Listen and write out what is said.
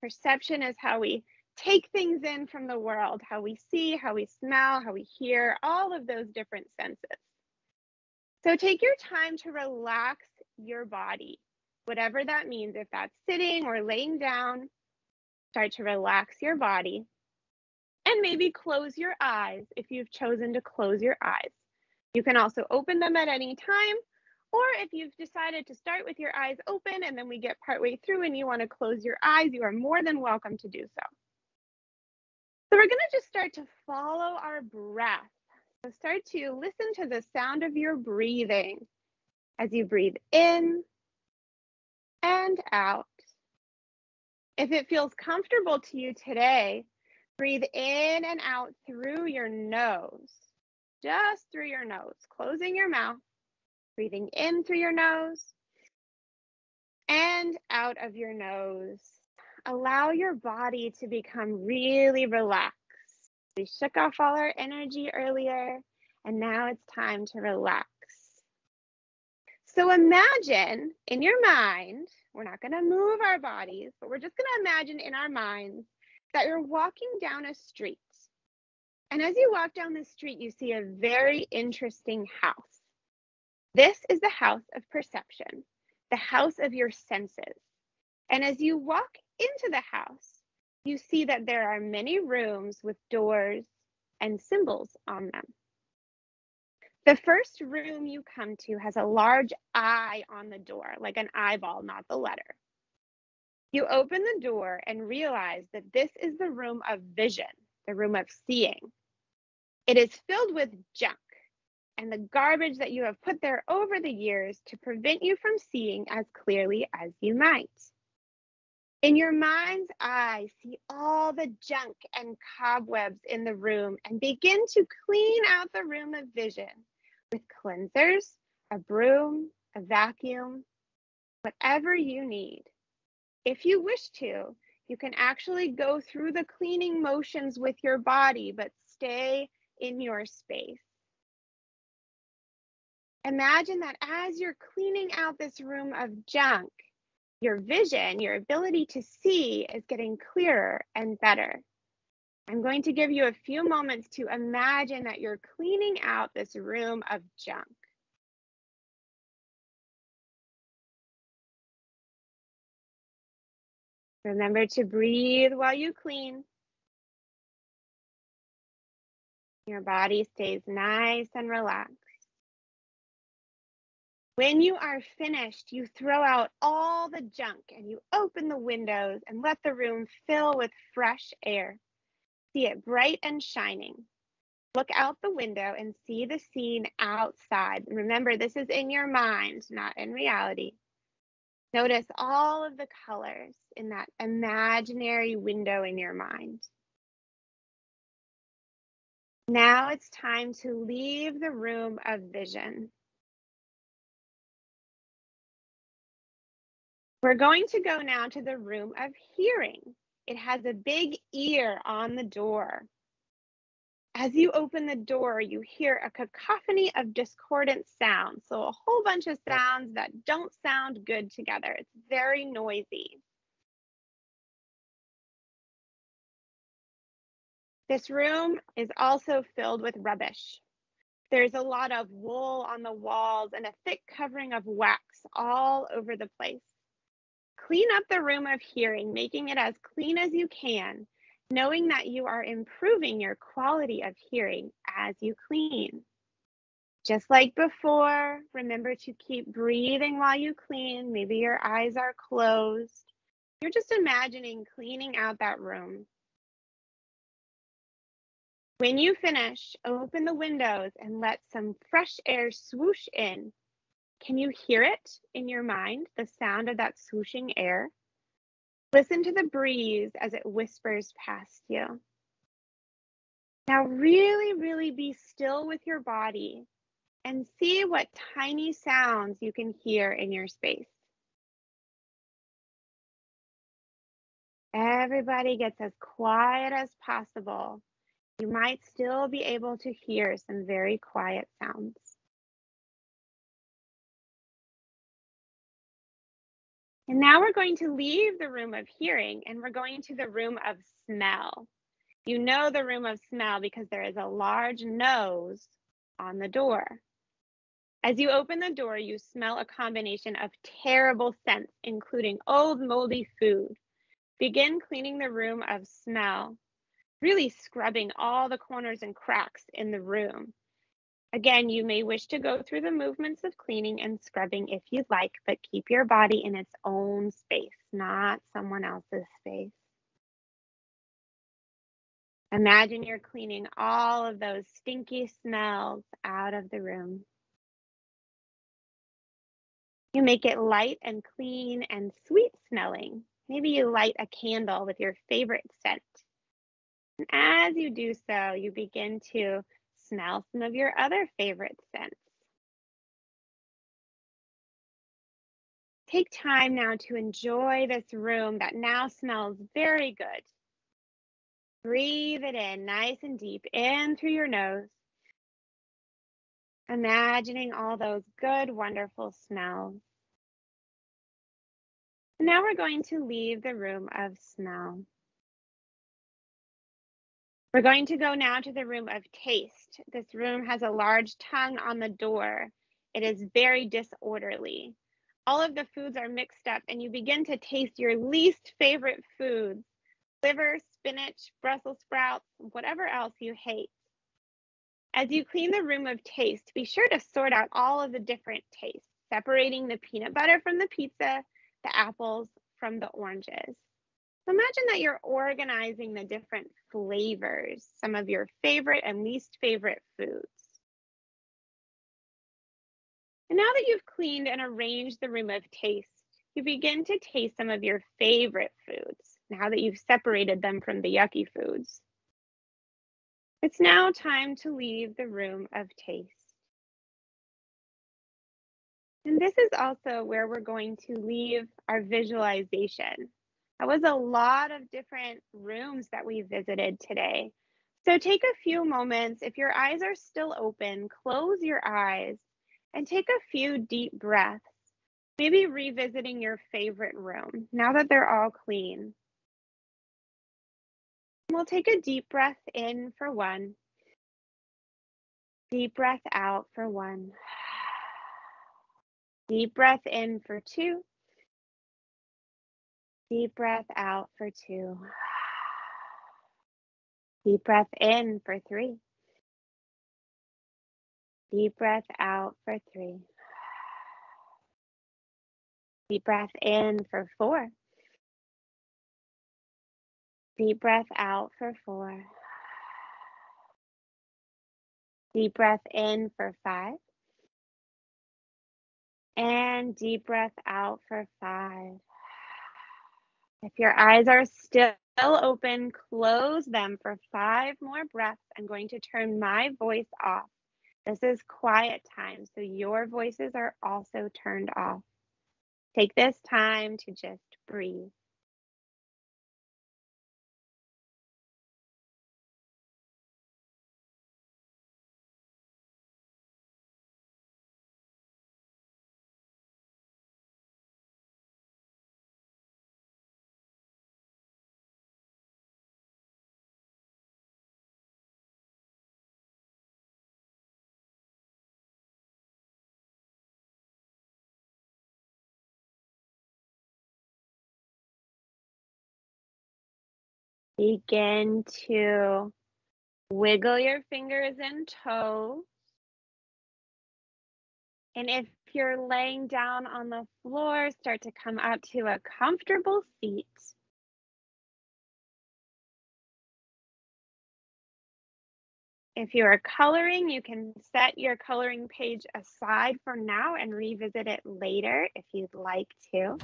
Perception is how we take things in from the world, how we see, how we smell, how we hear, all of those different senses. So take your time to relax your body, whatever that means. If that's sitting or laying down, start to relax your body. And maybe close your eyes if you've chosen to close your eyes. You can also open them at any time, or if you've decided to start with your eyes open and then we get partway through and you want to close your eyes, you are more than welcome to do so. So we're going to just start to follow our breath. So start to listen to the sound of your breathing as you breathe in and out. If it feels comfortable to you today, breathe in and out through your nose, just through your nose, closing your mouth, breathing in through your nose and out of your nose. Allow your body to become really relaxed. We shook off all our energy earlier, and now it's time to relax. So imagine in your mind, we're not going to move our bodies, but we're just going to imagine in our minds that you're walking down a street. And as you walk down the street, you see a very interesting house. This is the house of perception, the house of your senses. And as you walk into the house, you see that there are many rooms with doors and symbols on them. The first room you come to has a large eye on the door, like an eyeball, not the letter. You open the door and realize that this is the room of vision, the room of seeing. It is filled with junk and the garbage that you have put there over the years to prevent you from seeing as clearly as you might. In your mind's eye, see all the junk and cobwebs in the room and begin to clean out the room of vision with cleansers, a broom, a vacuum, whatever you need. If you wish to, you can actually go through the cleaning motions with your body, but stay in your space. Imagine that as you're cleaning out this room of junk, your vision, your ability to see is getting clearer and better. I'm going to give you a few moments to imagine that you're cleaning out this room of junk. Remember to breathe while you clean. Your body stays nice and relaxed. When you are finished, you throw out all the junk and you open the windows and let the room fill with fresh air. See it bright and shining. Look out the window and see the scene outside. Remember, this is in your mind, not in reality. Notice all of the colors in that imaginary window in your mind. Now it's time to leave the room of vision. We're going to go now to the room of hearing. It has a big ear on the door. As you open the door, you hear a cacophony of discordant sounds. So a whole bunch of sounds that don't sound good together. It's very noisy. This room is also filled with rubbish. There's a lot of wool on the walls and a thick covering of wax all over the place. Clean up the room of hearing, making it as clean as you can, knowing that you are improving your quality of hearing as you clean. Just like before, remember to keep breathing while you clean. Maybe your eyes are closed. You're just imagining cleaning out that room. When you finish, open the windows and let some fresh air swoosh in. Can you hear it in your mind, the sound of that swooshing air? Listen to the breeze as it whispers past you. Now really be still with your body and see what tiny sounds you can hear in your space. Everybody gets as quiet as possible. You might still be able to hear some very quiet sounds. And now we're going to leave the room of hearing and we're going to the room of smell. You know the room of smell because there is a large nose on the door. As you open the door, you smell a combination of terrible scents, including old, moldy food. Begin cleaning the room of smell, really scrubbing all the corners and cracks in the room. Again, you may wish to go through the movements of cleaning and scrubbing if you'd like, but keep your body in its own space, not someone else's space. Imagine you're cleaning all of those stinky smells out of the room. You make it light and clean and sweet smelling. Maybe you light a candle with your favorite scent. And as you do so, you begin to smell some of your other favorite scents. Take time now to enjoy this room that now smells very good. Breathe it in nice and deep in through your nose. Imagining all those good, wonderful smells. And now we're going to leave the room of smell. We're going to go now to the room of taste. This room has a large tongue on the door. It is very disorderly. All of the foods are mixed up and you begin to taste your least favorite foods. Liver, spinach, Brussels sprouts, whatever else you hate. As you clean the room of taste, be sure to sort out all of the different tastes, separating the peanut butter from the pizza, the apples from the oranges. So imagine that you're organizing the different flavors, some of your favorite and least favorite foods. And now that you've cleaned and arranged the room of taste, you begin to taste some of your favorite foods, now that you've separated them from the yucky foods. It's now time to leave the room of taste. And this is also where we're going to leave our visualization. That was a lot of different rooms that we visited today. So take a few moments. If your eyes are still open, close your eyes and take a few deep breaths, maybe revisiting your favorite room now that they're all clean. We'll take a deep breath in for 1. Deep breath out for 1. Deep breath in for 2. Deep breath out for 2. Deep breath in for 3. Deep breath out for 3. Deep breath in for 4. Deep breath out for 4. Deep breath in for 5. And deep breath out for 5. If your eyes are still open, close them for 5 more breaths. I'm going to turn my voice off. This is quiet time, so your voices are also turned off. Take this time to just breathe. Begin to wiggle your fingers and toes. And if you're laying down on the floor, start to come up to a comfortable seat. If you are coloring, you can set your coloring page aside for now and revisit it later if you'd like to.